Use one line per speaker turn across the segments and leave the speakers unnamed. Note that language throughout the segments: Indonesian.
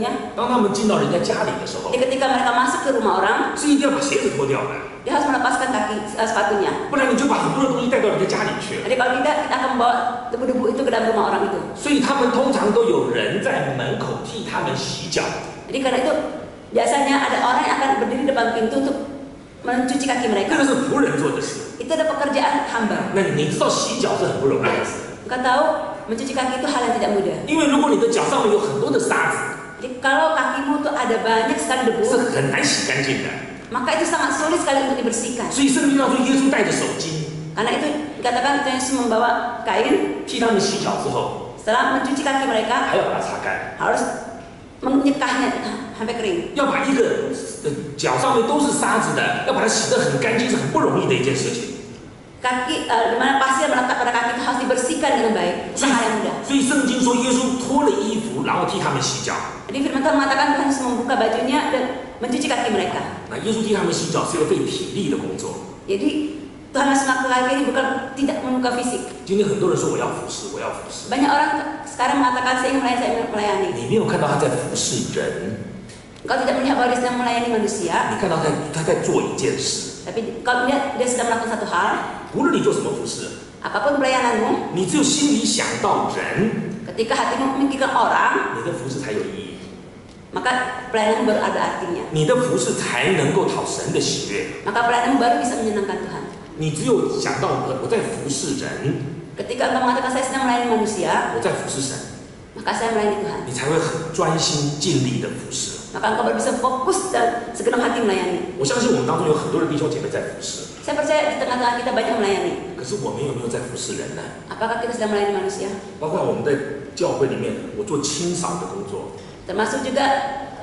bajunya.
当他们进到人家家里的时候，
Jadi ketika mereka masuk ke rumah orang,
是一定要把鞋子脱掉的，
dia harus melepaskan sepatunya.
不然你就把很多的东西带到人家家里去了。
Jadi kalau tidak, kita akan membawa debu-debu itu ke dalam rumah orang itu.
所以他们通常都有人在门口替他们洗脚。
Jadi karena itu biasanya ada orang yang akan berdiri depan pintu untuk mencuci kaki
这
mereka.
个是仆人做的事。
Itu ada pekerjaan hamba.
那你知道洗脚是很不容易的事，
Engkau tahu mencuci kaki itu hal yang tidak mudah.
因为如果你的脚上面有很多的沙子，
Jadi kalau kakimu tuh ada banyak sekali
是
debu,
很难洗干净的。
maka itu sangat sulit sekali untuk dibersihkan.
所以圣经上说，耶稣带着手巾
Karena itu dikatakan Yesus membawa kain
替他们洗脚之后，
setelah mencuci kaki mereka
还要把它擦干，
harus menyekahnya sampai kering.
要把一个脚上面都是沙子的，要把它洗得很干净，是很不容易的一件事情。
Kaki di mana pasir melekat pada kaki itu harus dibersihkan dengan baik. Itu hal yang mudah.
所以圣经说，耶稣脱了衣服，然后替他们洗脚。
Jadi firman Tuhan mengatakan Tuhan harus membuka bajunya dan mencuci kaki mereka.
那耶稣替他们洗脚是一个费体力的工作。
Jadi Tuhan harus melakukan ini bukan tidak membuka fisik.
今天很多人说我要服侍，我要服侍，
Banyak orang sekarang mengatakan saya ingin melayani, saya ingin melayani.
你没有看到他在服侍人，
Engkau tidak melihat bahwa dia sedang melayani manusia,
你看到他在做一件事。
tapi kau melihat dia sedang melakukan satu hal.
无论你做什么服侍，
Apapun pelayananmu,
你只有心里想到人，
ketika hatimu memikirkan orang,
你的服侍才有意义，
maka pelayananmu baru ada artinya.
你的服侍才能够讨神的喜悦。
Maka pelayananmu baru bisa menyenangkan Tuhan.
你只有想到我在服侍人，
Ketika engkau mengatakan saya sedang melayani manusia,
我在服侍神，
maka saya melayani Tuhan.
你才会很专心尽力的服侍。
Maka engkau baru bisa fokus dan segenap hati melayani.
我相信我们当中有很多的弟兄姐妹在服侍，
Saya percaya di tengah-tengah kita banyak melayani.
可是我们有没有在服侍人呢？
Apakah kita sedang melayani manusia?
包括我们在教会里面，我做清扫的工作，
Termasuk juga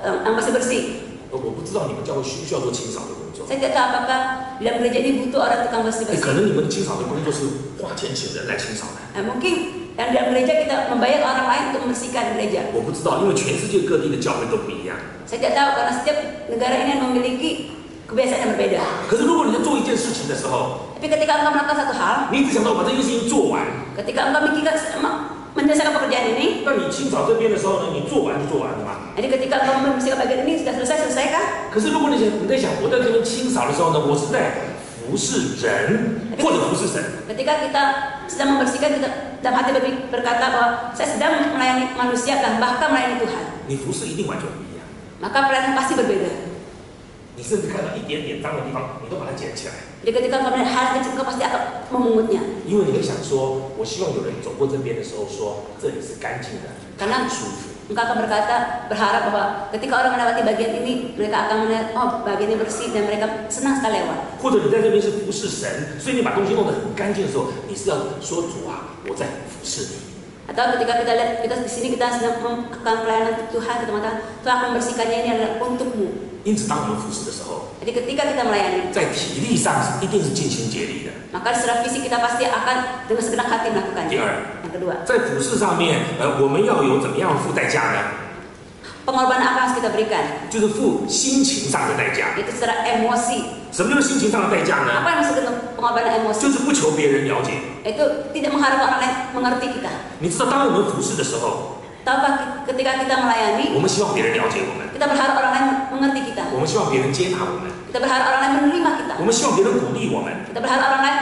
yang bersih-bersih.
我不知道你们教会需不需要做清扫的工作。
Saya tidak tahu apakah di dalam gereja ini butuh orang tukang
可
bersih-bersih.
能你们的清扫的工作是花钱请人来清扫的，
Mungkin yang di dalam gereja kita membayar orang lain untuk membersihkan gereja.
我不知道，因为全世界各地的教会都不一样。
Saya tidak tahu karena setiap negara ini memiliki kebiasaan yang berbeda.
可是如果你在做一件事情的时候，
Tapi ketika engkau melakukan satu hal,
你只想到把这件事情做完，
ketika engkau mikirkan menyelesaikan pekerjaan ini,
那你清扫这边的时候呢，你做完就做完了嘛。
jadi ketika engkau membersihkan bagian ini sudah selesai kah?
可是如果你在想我在这边清扫的时候呢，我是在服侍人或者服侍神，
Ketika kita sedang membersihkan, kita dalam hati berkata bahwa saya sedang melayani manusia dan bahkan melayani Tuhan.
你服侍一定完全不一样。
Maka pelayanan pasti berbeda.
你甚至看到一点点脏的地方，你都把它捡起来，
Jadi ketika engkau melihat hal kecil, engkau pasti akan memungutnya.
因为你会想说，我希望有人走过这边的时候说，这里是干净的，很舒服。
Engkau akan berharap bahwa ketika orang melewati bagian ini, mereka akan melihat, oh bagian ini bersih dan mereka senang sekali lewat.
或者你在这边是服侍神，所以你把东西弄得很干净的时候，你是要说主啊，我在服侍你。
Atau ketika kita lihat kita di sini kita sedang melakukan pelayanan Tuhan, kita mengatakan Tuhan akan membersihkannya ini adalah untukmu.
因此，当我们服侍的时候，
Jadi ketika kita melayani,
在体力上一定是尽心竭力的。
maka secara fisik kita pasti akan dengan segenap hati melakukannya.
第二，
Yang kedua,
在服侍上面，我们要有怎么样付代价呢？
pengorbanan apa yang harus kita berikan?
就是付心情上的代价。
Itu secara emosi.
什么叫心情上的代价呢？
Apa yang disebut pengorbanan emosi?
就是不求别人了解。
Itu tidak mengharapkan orang lain mengerti kita.
你知道，当我们服侍的时候，
Tahukah ketika kita melayani,
我们希望别人了解我们，
kita berharap orang lain mengerti kita.
我们希望别人接纳我们，
Kita berharap orang lain menerima kita.
我们希望别人鼓励我们。
Kita berharap orang lain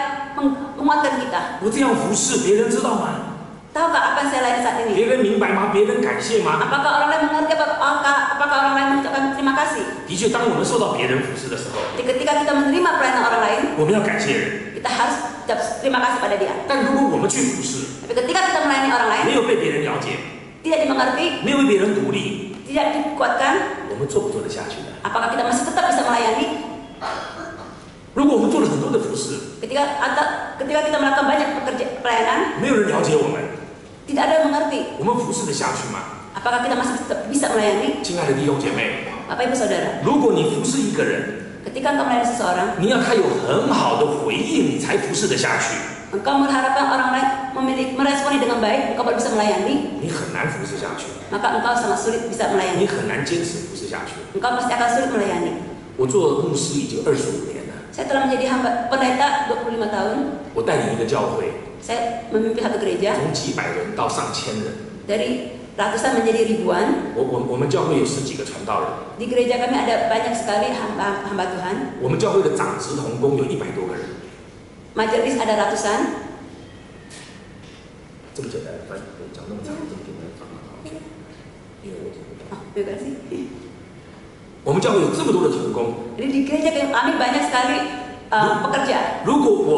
menguatkan kita.
我这样服侍，别人知道吗？
Tahukah apa yang saya layani saat ini?
别人明白吗？别人感谢吗？
Apakah orang lain mengerti? Apakah orang lain mengucapkan terima kasih?
的确，当我们受到别人服侍的时候，
Jadi ketika kita menerima pelayanan orang lain,
我们要感谢人。
kita harus ucap terima kasih pada dia.
但如果我们去服侍，
Tapi ketika kita melayani orang lain,
没有被别人了解，
tidak dimengerti,
没有被别人鼓励，
tidak dikuatkan,
我们做不做得下去呢？
apakah kita masih tetap bisa melayani?
如果我们做了很多的服侍，
Ketika kita melakukan banyak pelayanan,
没有人了解我们，
tidak ada yang mengerti.
我们服侍得下去吗？
Apakah kita masih tetap bisa melayani?
亲爱的弟兄姐妹，
Bapak Ibu Saudara,
如果你服侍一个人，
ketika engkau melayani seseorang,
你要他有很好的回应，你才服侍得下去。
engkau mengharapkan orang lain meresponi dengan baik, engkau baru bisa melayani,
你很难服侍下去，
maka engkau sangat sulit bisa
你
melayani.
很难坚持服侍下去。
Engkau pasti akan sulit melayani.
我做牧师已经25年了，
Saya telah menjadi hamba pendeta 25 tahun.
我带领一个教会，
Saya memimpin satu gereja
从几百人到上千人，
dari ratusan menjadi ribuan.
我们教会有10几个传道人，
Di gereja kami ada banyak sekali hamba Tuhan.
我们教会的长职同工有100多个人。
Majelis ada ratusan.
这么简单，讲那么长，这么简单，因为我听不懂。
Terima kasih.
我们教会有这么多的同工，
Jadi di gereja kami banyak sekali pekerja.
如果我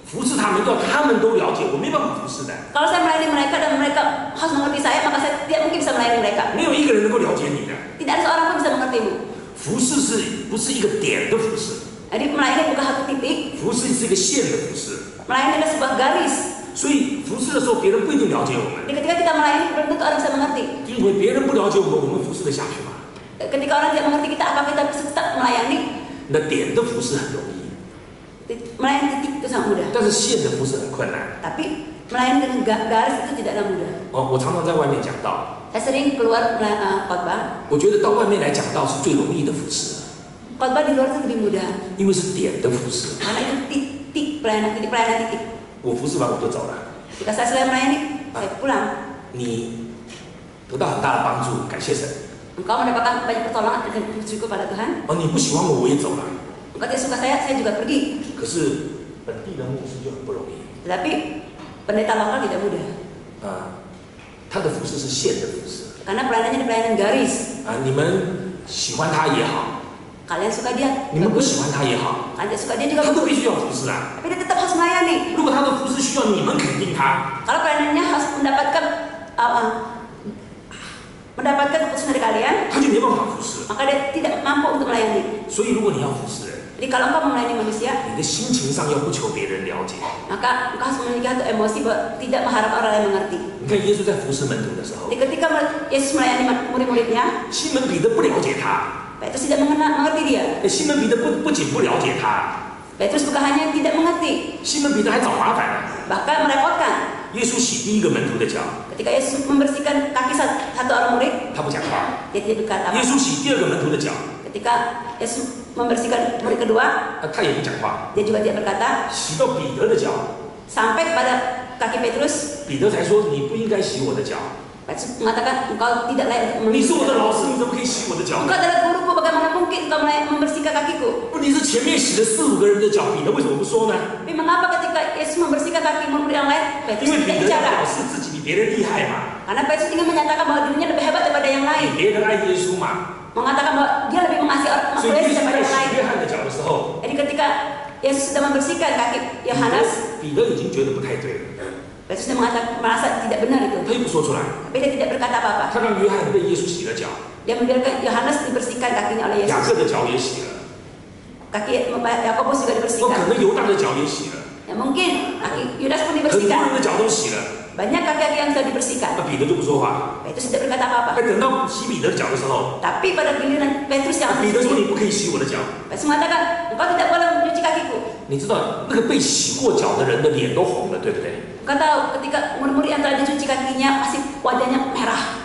服侍他们，要他们都了解，我没办法服侍的。
Kalau saya melayani mereka dan mereka harus mengerti saya, maka saya tidak mungkin bisa melayani mereka.
没有一个人能够了解你的。
Tidak ada seorang pun bisa mengertimu.
服侍不是一个点的服侍？
Jadi melayani bukan satu titik,
服侍是一个线的服侍。
melayani adalah sebuah garis.
所以服侍的时候，别人不一定了解我们，
Jadi ketika kita melayani, belum tentu orang bisa mengerti.
因为别人不了解我们服侍得下去吗？
Ketika orang tidak mengerti kita, apakah kita bisa tetap melayani?
那点的服侍很容易，
Melayani titik itu sangat mudah.
但是线的服侍很困难。
Tapi melayani dengan garis itu tidaklah mudah.
我常常在外面讲道，
Saya sering keluar khotbah.
我觉得到外面来讲道是最容易的服侍，
Khotbah di luar itu lebih mudah.
因为是点的服侍。
Karena itu titik pelayanan titik.
我服侍完我就走了，
Jika saya selesai melayani, saya pulang.
你得到很大的帮助，感谢神。
Engkau mendapatkan banyak pertolongan dan bersyukur pada Tuhan.
你不喜欢我也走了。
Engkau tidak suka saya juga pergi.
可是本地的牧师就很不容易，
Tetapi pendeta lokal tidak mudah.
他的服侍是线的服侍。
Karena pelayanannya di pelayanan garis.
你们喜欢他也好，
Kalian suka dia,
你们不喜欢他也好，
kalian tidak suka dia juga
他都
bagus.
必须要服侍啊。
Tapi dia tetap harus melayani.
如果他的服侍需要你们肯定他，
Kalau pelayanannya harus mendapatkan keputusan dari kalian,
他就没办法服侍。
maka dia tidak mampu untuk melayani.
所以如果你要服侍人，
Jadi kalau engkau melayani manusia,
你的心情上要不求别人了解。
maka engkau harus memiliki satu emosi bahwa tidak mengharap orang lain mengerti.
你看耶稣在服侍门徒的时候，
Jadi ketika Yesus melayani murid-muridnya,
西门彼得不了解他，
Petrus tidak mengerti dia.
西门彼得不仅不了解他，
Petrus bukan hanya tidak mengerti,
西门彼得还找麻烦了。
bahkan merepotkan.
耶稣洗第一个门徒的脚，
Ketika Yesus membersihkan kaki satu orang murid,
他不讲话；
dia tidak berkata
耶
apa.
稣洗第二个门徒的脚，
Ketika Yesus membersihkan murid kedua,
他也不讲话。
dia juga tidak berkata.
洗到彼得的脚，
Sampai kepada kaki Petrus,
彼得才说：“你不应该洗我的脚，
Petrus mengatakan, engkau tidak layak
你是我的
membersihkan.
老师，你怎么可以洗我的脚
Engkau
呢
adalah guruku, bagaimana mungkin engkau membersihkan kakiku? ？”
问题是前面洗了4、5个人的脚，彼得为什么不说呢？
Tapi mengapa ketika Yesus membersihkan kaki murid yang lain,
因
Petrus
为彼
tidak
得要
bicara?
表示自己比别人厉害嘛，
Karena Petrus ingin menyatakan bahwa dirinya lebih hebat daripada yang
比
lain.
别人爱耶稣嘛。
Mengatakan bahwa dia lebih mengasihi orang
所以
Yesus
耶稣
daripada
在
yang
洗
lain.
约翰的脚的时候，
Jadi ketika Yesus sedang membersihkan kaki Yohanes,
彼得已经觉得不太对了，
Petrus sudah merasa tidak benar itu.
他又不说出来。
Tapi dia tidak berkata apa-apa.
他让约翰被耶稣洗了脚，
Dia membiarkan Yohanes dibersihkan kakinya oleh
雅
Yesus.
各的脚也洗了，
Kaki Yakobus juga
可
dibersihkan.
能犹大的脚也洗了，
Ya mungkin kaki Yudas pun
很多人
dibersihkan.
的脚都洗了，
Banyak kaki-kaki yang sudah dibersihkan.
那彼得就不说话。
Petrus tidak berkata apa-apa.
等到洗彼得的脚的时候，
Tapi pada giliran Petrus yang
彼得说：“
mencuci,
你不可以洗我的脚。”
Petrus mengatakan, engkau tidak boleh mencuci kakiku.
你知道那个被洗过脚的人的脸都红了，对不对？
Engkau tahu ketika murid-murid yang telah dicuci kakinya pasti wajahnya merah.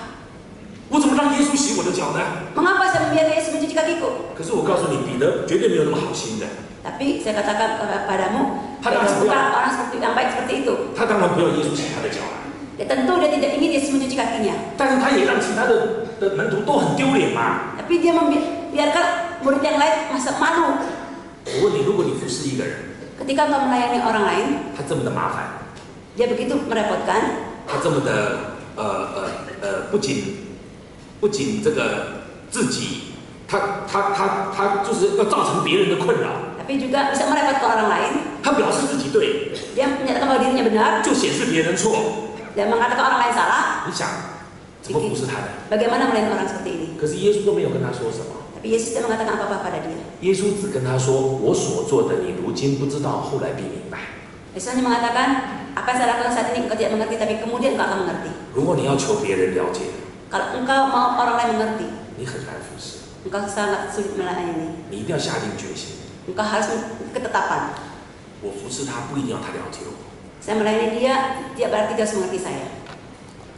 我怎么让耶稣洗我的脚呢？
Mengapa saya membiarkan Yesus mencuci kakiku?
可是我告诉你，彼得绝对没有那么好心的。
Tapi saya katakan kepadamu,
Padahal
Petrus bukan
sebenarnya-
orang seperti yang baik seperti itu.
他当然不要耶稣洗他的脚啊，
Ya, tentu dia tidak ingin Yesus mencuci kakinya.
但是他也让其他的门徒都很丢脸嘛。
Tapi dia membiarkan murid yang lain masa malu.
我问你，如果你服侍一个人，
Ketika engkau melayani orang lain,
他这么的麻烦，
dia begitu merepotkan,
他这么的不仅这个自己，他就是要造成别人的困扰，
tapi juga bisa merepotkan orang lain.
他表示自己对，
Dia menyatakan bahwa dirinya benar
就显示别人错。
dan mengatakan orang lain salah.
你想怎么服侍他的？
Bagaimana melayani orang seperti ini?
可是耶稣都没有跟他说什么。
Tapi Yesus tidak mengatakan apa-apa pada dia.
耶稣只跟他说：“我所做的，你如今不知道，后来必明白。
Yesus hanya mengatakan, apa yang saya lakukan saat ini engkau tidak mengerti, tapi kemudian engkau akan mengerti.
如果你要求别人了解，
Kalau engkau mau orang lain mengerti,
你很难服侍，
engkau sangat sulit melayani.
你一定要下定决心。
Engkau harus ketetapan.
我服侍他不一定要他了解我。
Saya melayani dia, dia berarti dia harus mengerti saya.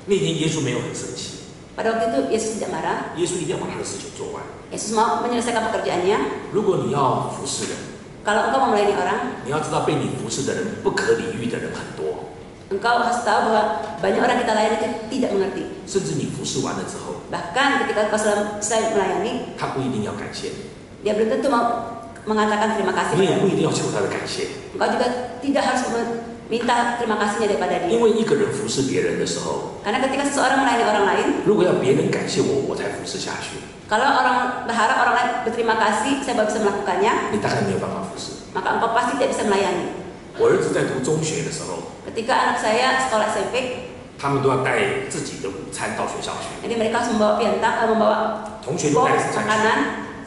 那天耶稣没有很生气，
Pada waktu itu Yesus tidak marah.
耶稣一定要把他的事情做完。
Yesus mau menyelesaikan pekerjaannya.
如果你要服侍人，
Kalau engkau mau melayani orang,
你要知道被你服侍的人不可理喻的人很多。
Engkau harus tahu bahwa banyak orang kita layani itu tidak mengerti.
甚至你服侍完了之后，
Bahkan ketika kau selesai melayani,
他不一定要感谢你，
dia belum tentu mau mengatakan terima kasih
你也
padamu.
不一定要求他的感谢，
Engkau juga tidak harus minta terima kasihnya daripada
因
dia.
为一个人服侍别人的时候，
Karena ketika seseorang melayani orang lain,
如果要别人感谢我，我才服侍下去，
kalau orang berharap orang lain berterima kasih, saya baru bisa melakukannya,
你大概没有办法服侍。
maka engkau pasti tidak bisa melayani.
我儿子在读中学的时候，
Ketika anak saya sekolah SMP,
他们都要带自己的午餐到学校去，
jadi mereka harus membawa piantang, membawa
同学都
box
带午餐去。
makanan,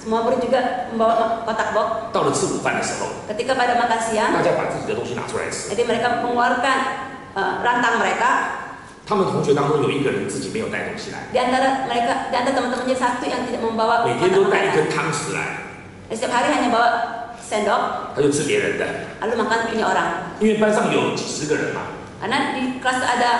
semua murid juga membawa kotak box.
到了吃午饭的时候，
Ketika pada makan siang,
大家把自己的东西拿出来吃。
jadi mereka mengeluarkan rantang mereka.
他们同学当中有一个人自己没有带东西来，
Di antara mereka, di antara teman-temannya satu yang tidak membawa
每天
kotak
都带一
makanan.
根汤匙来，
Dan setiap hari hanya bawa sendok,
他就吃别人的，
lalu makan punya orang.
因为班上有几十个人嘛，
Karena di kelas ada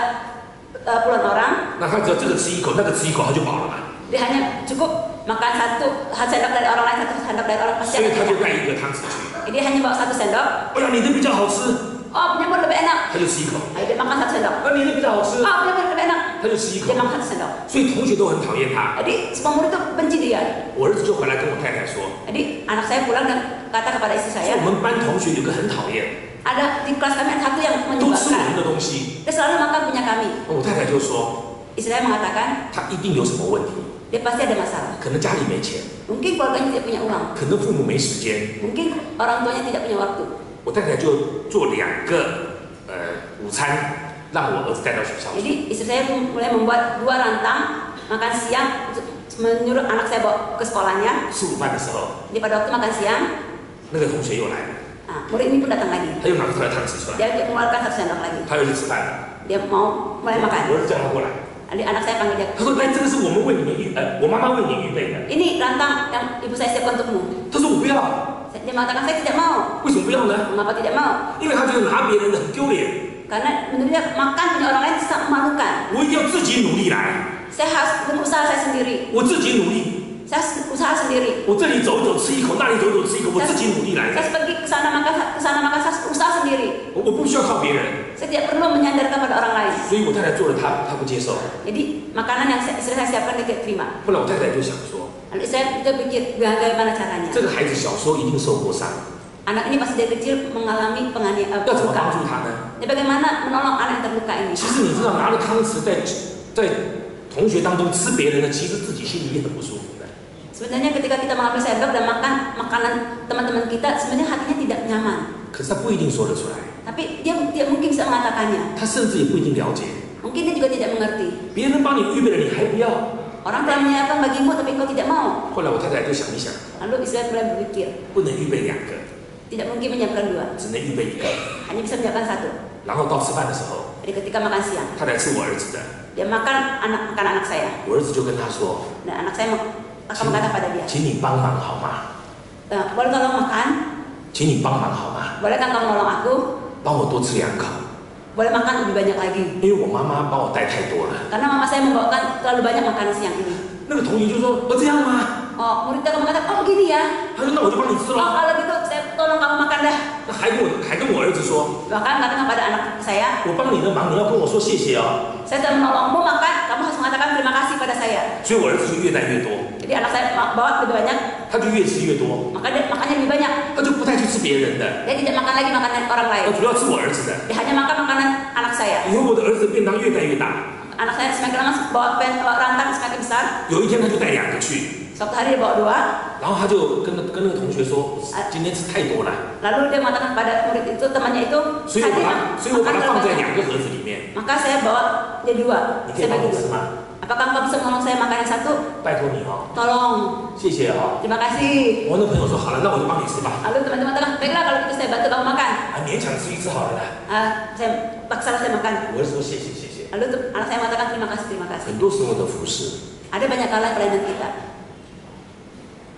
puluhan orang,
那他只要这个吃一口，那个吃一口，他就饱了嘛，
dia hanya cukup makan satu sendok dari orang lain, satu sendok dari orang
所
pasti
以
akan
他就
kenyang.
带一个汤匙去。
Jadi dia hanya bawa satu sendok.
哎呀，你的比较好吃，
Oh, punya pun lebih enak.
他就吃一口；
Ayo dia makan satu sendok.
啊，你的比较好吃，
Oh, punya pun lebih enak.
他就吃一口
Dia。makan satu sendok.
所以同学都很讨厌他。
Jadi semua murid itu benci dia.
我儿子就回来跟我太太说，
Jadi anak saya pulang dan kata kepada istri
说
saya,
我们班同学有个很讨厌，
ada di kelas kami ada satu yang
都吃我们
menyebabkan.
的东西。
Dia selalu makan punya kami.
我太太就说，
Istri saya mengatakan,
他一定有什么问题，
dia pasti ada masalah.
可能家里没钱，
Mungkin keluarganya tidak punya uang.
可能父母没时间。
Mungkin orang tuanya tidak punya waktu.
我太太就做2个午餐，让我儿子带到学校去。
Jadi istri saya mulai membuat 2 rantang makan siang untuk menyuruh anak saya bawa ke sekolahnya.
吃午饭的时候，
Jadi pada waktu makan siang,
那个同学又来了，
murid ini pun datang lagi.
他又拿出来汤匙出来，
Dia mengeluarkan satu sendok lagi.
他又去吃饭了。
Dia mau mulai
我
makan.
儿子叫他过来，
Jadi anak saya panggil dia.
他说：“哎，这个是我们为你们我妈妈为你预备的。
Ini rantang yang ibu saya siapkan untukmu. ”
他说：“我不要，
Dia mengatakan saya tidak mau.
为什么不要呢？
Mengapa tidak mau?
因为他觉得拿别人的很丢脸，
Karena menurut dia makan punya orang lain sangat memalukan.
我一定要自己努力来，
Saya harus berusaha saya sendiri.
我自己努力，
Saya harus usaha sendiri.
我这里走一走吃一口，那里走一走吃一口，我自己努力来
Saya
的，
pergi ke sana makan, saya harus usaha sendiri.
我不需要靠别人。
Saya tidak perlu menyandarkan pada orang lain.
所以我太太做了，他不接受。
Jadi makanan yang istri saya siapkan dia tidak terima.
后来我太太就想说，
Lalu saya pikir bagaimana caranya.
这个孩子小时候一定受过伤，
Anak ini pasti dari kecil mengalami
要怎么帮
luka.
助他呢？
Ya, bagaimana menolong anak yang terluka ini?
其实你知道，拿着汤匙在同学当中吃别人的，其实自己心里也很不舒服的。
Sebenarnya ketika kita mengambil sendok dan makan makanan teman-teman kita, sebenarnya hatinya tidak nyaman.
可是他不一定说得出来，
Tapi dia mungkin bisa mengatakannya.
他甚至也不一定了解。
Mungkin dia juga tidak mengerti.
别人帮你预备了，你还不要。
Orang telah menyiapkan bagimu tapi engkau tidak mau.
后来我太太就想一想，
Lalu istri saya mulai berpikir,
不能预备2个，
tidak mungkin menyiapkan 2.
只能预备1个。
Hanya bisa menyiapkan 1.
然后到吃饭的时候，
Jadi ketika makan siang,
他来吃我儿子的，
dia makan anak saya.
我儿子就跟他说
Dan anak saya akan berkata pada dia,
请你帮忙好吗？
boleh tolong makan?
请你帮忙好吗？
Boleh kan kamu nolong aku?
帮我多吃2口，
Boleh makan lebih banyak lagi.
因为我妈妈帮我带太多了。
Karena mama saya membawakan terlalu banyak makanan siang ini.
那个同学就说：“这样吗
Oh, murid kamu mengatakan, oh begini ya?
他说：“那我就帮你吃
Oh
了。
kalau gitu saya tolong kamu makan dah. ”
那还跟我儿子说
Bahkan katakan kepada anak saya,：“
我帮你的忙，你要跟我说谢谢哦。
saya telah menolongmu makan, kamu harus mengatakan terima kasih pada saya. ”
所以我儿子就越带越多，
Jadi anak saya bawa lebih banyak,
他就越吃越多，
maka dia makannya lebih banyak.
他就不太去吃别人的，
Dia tidak makan lagi makanan orang lain.
他主要吃我儿子的。
Dia hanya makan makanan anak saya.
以后我的儿子便当越带越大，
Anak saya semakin lama bawa rantang semakin besar.
有一天他就带2个去，
Suatu hari dia bawa 2.
然后他就跟那个同学说：“今天吃太多了，
Lalu dia mengatakan pada murid itu, temannya itu,
所以我把它放在2个盒子里面，
maka saya bawa dia 2.
你可以
Saya
帮我
bagi
吃
2.
吗？
Apakah engkau bisa menolong saya makan yang 1?
拜托你哦，
Tolong.
谢谢哦。”
Terima kasih.
我那朋友说：“好了，那我就帮你吃吧。
Lalu teman-teman katakan, baiklah kalau gitu saya bantu kamu makan.
啊，勉强吃1次好了啦。
Saya paksalah saya makan.
我儿子说：“谢谢，谢谢。
Lalu anak saya mengatakan terima kasih, terima ” kasih.
很多时候的服侍，
Ada banyak kala pelayanan kita.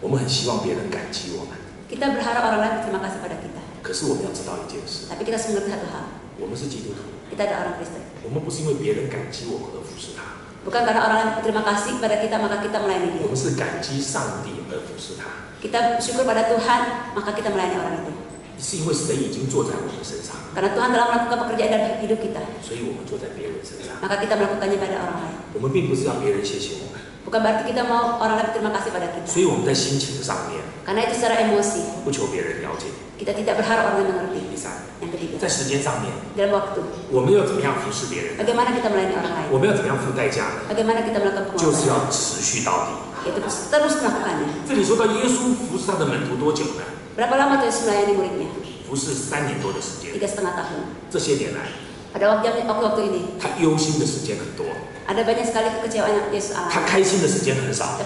我们很希望别人感激我们，
Kita berharap orang lain berterima kasih pada kita.
可是我们要知道一件事：
Tapi kita harus mengerti satu hal.
我们是基督徒，
Kita adalah orang Kristen.
我们不是因为别人感激我们而服侍他，
Bukan karena orang lain berterima kasih pada kita maka kita melayani
我
dia.
们是感激上帝而服侍他。
Kita bersyukur pada Tuhan maka kita melayani orang itu.
是因为神已经坐在我们身上，
Karena Tuhan telah melakukan pekerjaan dalam hidup kita,
所以我们坐在别人身上。
maka kita melakukannya pada orang lain.
我们并不是要别人谢谢我们，
Bukan berarti kita mau orang lain berterima kasih pada kita.
所以我们在心情上面
Karena itu secara emosi,
不求别人了解。
kita tidak berharap orang lain mengerti.
第三，
Yang ketiga,
在时间上面，
dalam waktu,
我们要怎么样服侍别人？
bagaimana kita melayani orang lain,
我们要怎么样付代价呢？
bagaimana kita melakukan
就是
pengorbanan,
要持续到底。
yaitu terus melakukannya.
这里说到耶稣服侍他的门徒多久呢？
Berapa lama Yesus melayani muridnya?
服侍3年多的时间。
3,5 tahun.
这些年来，
Pada waktu ini,
他忧心的时间很多，
ada banyak sekali kekecewaan yang Yesus
他
alami.
开心的时间很少。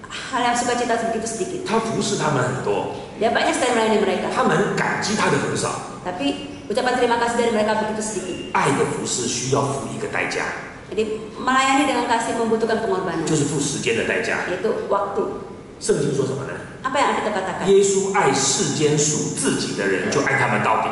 Hal yang sukacita begitu sedikit.
他服侍他们很多，
Dia banyak sekali melayani mereka.
他们感激他的很少。
Tapi ucapan terima kasih dari mereka begitu sedikit.
爱的服侍需要付一个代价，
Jadi melayani dengan kasih membutuhkan pengorbanan,
就是付时间的代价。
yaitu waktu.
圣经说什么呢？
Apa yang kita katakan?
耶稣爱世间属自己的人，就爱他们到底。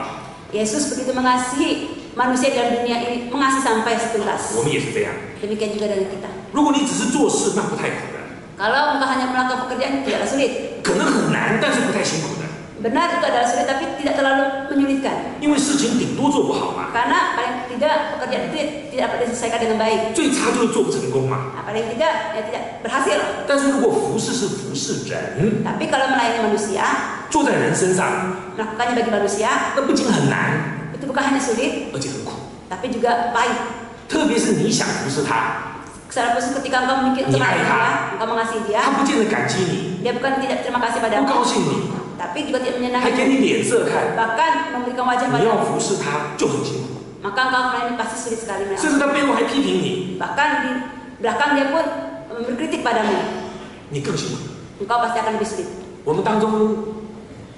Yesus begitu mengasihi manusia dalam dunia ini, mengasihi sampai
我
setuntas.
们也是这样。
Demikian juga dengan kita.
如果你只是做事，那不太可能，
Kalau engkau hanya melakukan pekerjaan, tidaklah sulit.
可能很难，但是不太辛苦的，
Benar itu adalah sulit, tapi tidak terlalu menyulitkan.
因为事情顶多做不好嘛，
Karena paling tidak pekerjaan itu tidak dapat diselesaikan dengan baik.
最差就是做不成功嘛。
Nah, paling tidak ya tidak berhasil.
但是如果服侍是服侍人，
Tapi kalau melayani manusia,
做在人身上，
melakukannya bagi manusia,
那不仅很难，
itu bukan hanya sulit,
而且很苦。
tapi juga pahit.
特别是你想服侍他，
Secara khusus ketika engkau memikir untuk melayani dia, engkau mengasihi dia,
他不见得感激你，
dia bukan tidak terima kasih
不
padamu,
高兴你，
tapi juga tidak
还给
menyenangkan,
你脸色看，
bahkan memberikan wajah
你要
padamu.
服侍他就很辛苦，
Maka engkau melayani pasti sulit sekali.
甚至他背后还批评你，
Bahkan di belakang dia pun berkritik padamu,
你更辛苦。
engkau pasti akan lebih sulit.
我们当中，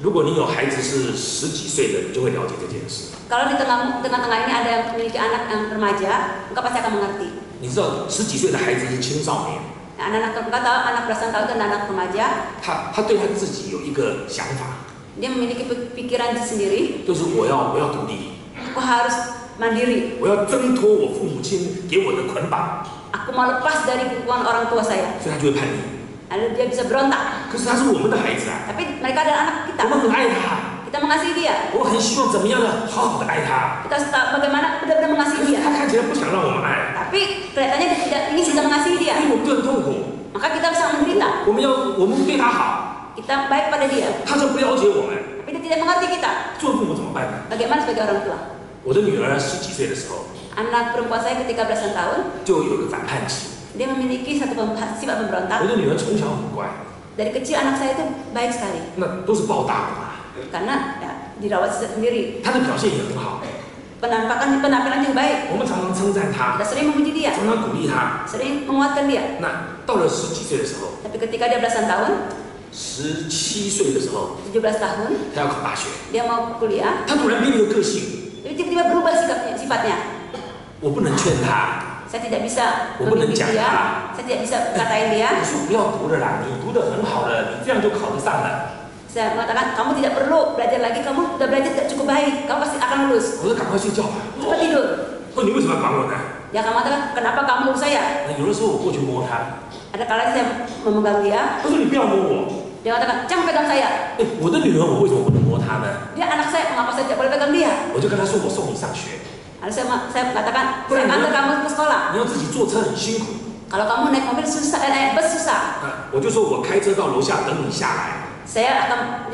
如果你有孩子是10几岁的，你就会了解这件事。
Kalau di tengah-tengah ini ada yang memiliki anak yang remaja, engkau pasti akan mengerti.
你知道10几岁的孩子是青少年，
Anak-anak engkau tahu anak belasan tahun dan anak remaja,
他对他自己有一个想法，
dia memiliki pikiran sendiri.
就是我要独立，
Aku harus mandiri.
我要挣脱我父母亲给我的捆绑，
Aku mau lepas dari hubungan orang tua saya.
所以他就会叛逆。
Lalu dia bisa berontak.
可是他是我们的孩子啊，
Tapi mereka adalah anak
我
kita.
们很爱他，
Kita mengasihi dia.
我很希望怎么样呢？好好的爱他。
Kita harus tahu bagaimana benar-benar
可
mengasihi
是
dia.
他看起来不想让我们爱，
Tapi kelihatannya dia tidak ingin kita mengasihi dia.
所以我们就很痛苦。
Maka kita sangat menderita.
我们对他好，
Kita baik pada dia.
他就不了解我们，
Tapi dia tidak mengerti kita.
做父母怎么办呢？
Bagaimana sebagai orang tua?
我的女儿10几岁的时候，
Anak perempuan saya ketika belasan tahun,
就有一个反叛期。
dia memiliki satu sifat
我
pemberontak.
的女儿从小很乖，
Dari kecil anak saya itu baik sekali.
那都是抱大的嘛，
Karena ya, dirawat sendiri.
她的表现也很好。
Penampilan juga baik.
我们常常称赞她，
Kita sering memuji dia,
常常鼓励她。
sering menguatkan dia.
那到了10几岁的时候，
Tapi ketika dia belasan tahun,
17岁的时候，
17 tahun,
她要考大学，
dia mau kuliah,
她突然变了一个个性，
tapi tiba-tiba berubah sifatnya.
我不能劝她，
Saya tidak bisa
我不能
membimbing
讲
dia,
她，
saya tidak bisa katain dia.
我说不要读了啦，你读得很好了，你这样就考得上了。
Saya mengatakan, kamu tidak perlu belajar lagi, kamu sudah belajar tidak cukup baik, kamu pasti akan lulus.
我说赶快睡觉吧。
Cepat tidur.
说你为什么要管我呢？
Dia akan mengatakan, kenapa kamu urus saya?
那有的时候我过去摸她，
Ada kalanya saya memegang dia,
她说你不要摸我。
dia mengatakan, jangan pegang saya.
哎，我的女儿我为什么不能摸她呢？
Dia anak saya, mengapa saya tidak boleh pegang dia?
我就跟她说我送你上学，
Lalu saya mengatakan, saya antar kamu ke sekolah.
你要自己坐车很辛苦。
Kalau kamu naik mobil susah, naik bus susah.
我就说我开车到楼下等你下来，
Saya akan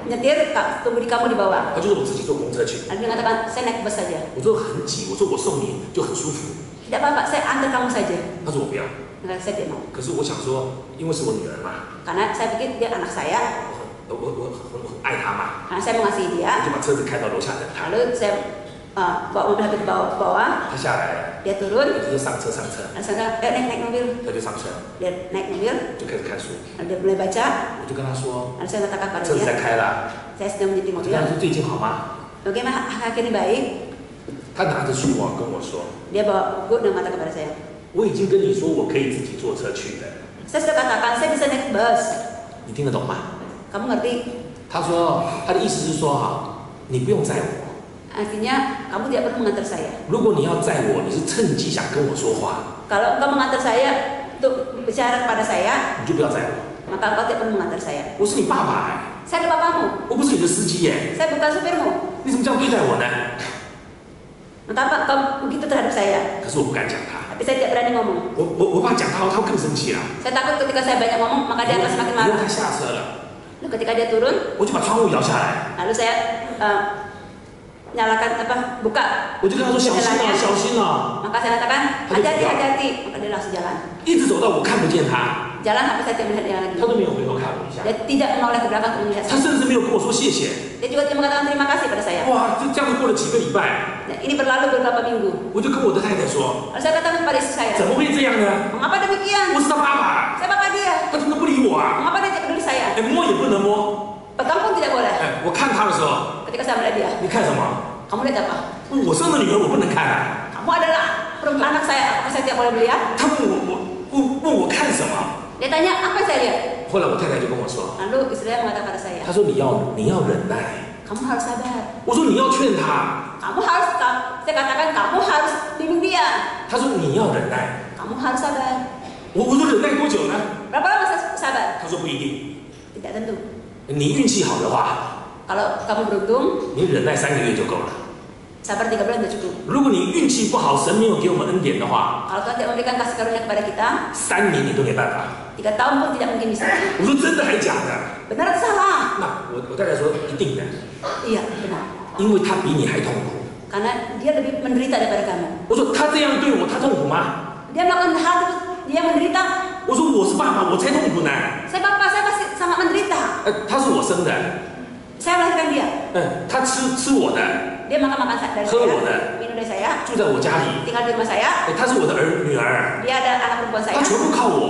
nyetir, tunggu di kamu di bawah.
她就说我自己坐公车去。
Lalu dia mengatakan, saya naik bus saja.
我说很挤，我说我送你就很舒服。
Tidak apa-apa, saya antar kamu saja.
她说我不要。
Maka saya tidak mau.
可是我想说，因为是我女儿嘛，
Karena saya pikir dia anak saya,
我很爱她嘛，
karena saya mengasihi
我
dia.
就把车子开到楼下等她。
Lalu saya bawa mobil ke bawah,
她下来了，
dia turun.
我就说上车上车，
Lalu saya kata, naik mobil.
她就上车，
Dia naik mobil,
就开始看书。
lalu dia mulai baca.
我就跟她说，
Lalu saya katakan pada
车子在
dia,
开了。
saya sedang menyetir
我就
mobil.
跟她说最近好吗？
Bagaimana akhir ini baik?
她拿着书啊跟我说，
Dia bawa buku dan mengatakan kepada saya,
我已经跟你说我可以自己坐车去的，
saya sudah katakan saya bisa naik bus.
你听得懂吗？
Kamu ngerti?
她说，她的意思是说哈，你不用载我，
Artinya kamu tidak perlu mengantar saya.
如果你要载我，你是趁机想跟我说话，
Kalau engkau mengantar saya untuk bicara kepada saya,
你就不要载我。
maka engkau tidak perlu mengantar saya.
我是你爸爸哎，
Saya adalah bapamu.
我不是你的司机耶，
Saya bukan supirmu.
你怎么这样对待我呢？
Kenapa kau begitu terhadap saya?
可是我不敢讲他，
Tapi saya tidak berani ngomong.
我怕讲他会更生气啦。
Saya takut ketika saya banyak ngomong, maka dia akan semakin
因为
marah.
他下车了，
Lalu ketika dia turun,
我就把窗户摇下来，
lalu saya nyalakan buka
我就跟他说小心啊，
jendelanya.
小心啊，
Maka saya katakan hati-hati, hati-hati. Maka dia langsung jalan.
一直走到我看不见他，
Jalan sampai saya tidak melihat dia lagi.
他都没有回头看我一下，
Dia tidak menoleh ke belakang untuk melihat
他
saya.
甚至没有跟我说谢谢。
Dia juga tidak mengatakan terima kasih pada saya.
哇，就这样子过了几个礼拜，
Dan ini berlalu beberapa minggu.
我就跟我的太太说，
Lalu saya katakan kepada istri saya,
怎么会这样呢？
mengapa demikian?
我是他爸爸，
Saya bapak dia.
他怎么不理我啊？
Mengapa dia tidak peduli saya?
哎，摸也不能摸。
Pegang pun tidak boleh.
哎，我看他的时候，
Ketika saya melihat dia,
你看什么？
kamu lihat apa?
我生的女儿我不能看啊。
Kamu adalah perempuan anak saya. Apakah saya tidak boleh melihat?
他问我看什么？
Dia tanya, apa yang saya lihat?
后来我太太就跟我说，
Lalu istri saya mengatakan pada saya,
她说你要忍耐。
kamu harus sabar.
我说你要劝他。
Saya katakan kamu harus bimbing dia.
他说你要忍耐。
Kamu harus sabar.
我说忍耐多久呢？
Berapa lama saya sabar?
他说不一定。
Tidak tentu.
你运气好的话，
Kalau kamu beruntung,
你忍耐3个月就够了。
sabar 3 bulan sudah cukup.
如果你运气不好，神没有给我们恩典的话，
Kalau Tuhan tidak memberikan kasih karunia kepada kita,
3年你都没办法。
3 tahun pun tidak mungkin bisa.
我说真的还假的？
Benar atau salah?
那我太太说一定的，
Iya, benar.
因为他比你还痛苦。
Karena dia lebih menderita daripada kamu.
我说他这样对我，他痛苦吗？
Dia melakukan hal itu, dia menderita.
我说我是爸爸，我才痛苦呢。
Saya bapak, saya pasti sangat menderita.
他是我生的，
Saya melahirkan dia.
他吃我的，
Dia makan dari
Ke
saya,
mana?
minum dari saya,
住在我家里，
tinggal di rumah saya.
他是我的女儿，
Dia ada anak perempuan
他
saya.
全部靠我。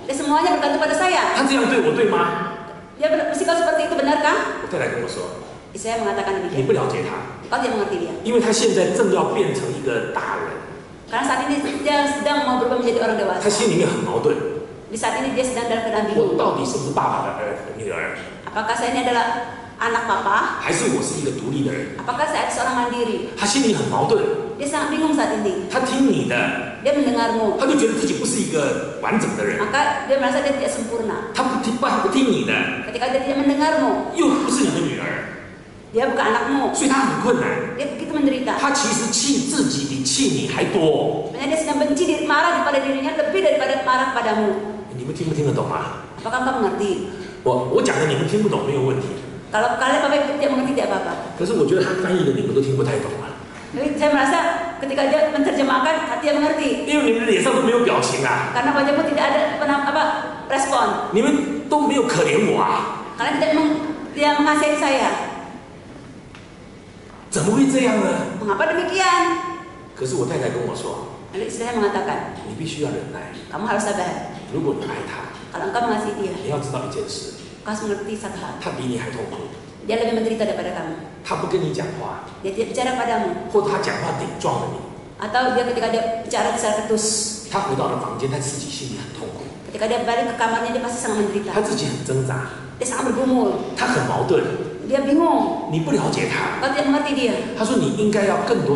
Dia semuanya bergantung pada saya.
他这样对我对吗？
Dia bersikap seperti itu, benar kan?
我太太跟我说，
Saya mengatakan
你
demikian.
不了解他，
Kau tidak mengerti dia.
因为他现在正要变成一个大人，
Karena saat ini dia sedang mau berubah menjadi orang
他
dewasa.
心里面很矛盾。
Di saat ini dia sedang dalam keadaan
我
bingung.
到底是不是爸爸的女儿，
Apakah saya ini adalah anak papa?
还是我是一个独立的人？
Apakah saya seorang mandiri?
他心里很矛盾，
Dia sangat bingung saat ini.
他听你的，
Dia mendengarmu.
他就觉得自己不是一个完整的人，
Maka dia merasa dia tidak sempurna.
他不听你的，
Ketika dia tidak mendengarmu,
又不是你的女儿，
dia bukan anakmu.
所以他很困难。
Dia begitu menderita.
他其实气自己比气你还多。
Sebenarnya dia sedang benci, marah kepada dirinya lebih daripada marah padamu.
你们听不听得懂啊？
Apakah kau mengerti?
我讲的你们听不懂没有问题，
Kalau kalian Bapak tidak mengerti tidak apa-apa.
可是我觉得他翻译的你们都听不太懂啊，
Tapi saya merasa ketika dia menerjemahkan, hati dia mengerti.
因为你们脸上都没有表情啊，
Karena wajahmu tidak ada respon.
你们都没有可怜我啊，
Kalian tidak mengasihi saya.
怎么会这样呢？
Mengapa demikian?
可是我太太跟我说，
Lalu istri saya mengatakan,
你必须要忍耐，
kamu harus sabar.
如果你爱他，
Kalau engkau mengasihi dia,
你要知道一件事，
kau harus mengerti satu hal.
他比你还痛苦，
Dia lebih menderita daripada kamu.
他不跟你讲话，
Dia tidak bicara padamu.
或者他讲话顶撞了你，
Atau dia ketika dia bicara secara ketus.
他回到了房间，他自己心里很痛苦，
Ketika dia balik ke kamarnya, dia pasti sangat menderita.
他自己很挣扎，
Dia sangat bergumul.
他很矛盾，
Dia bingung.
你不了解他，
Kau tidak mengerti dia.
他说你应该要更多。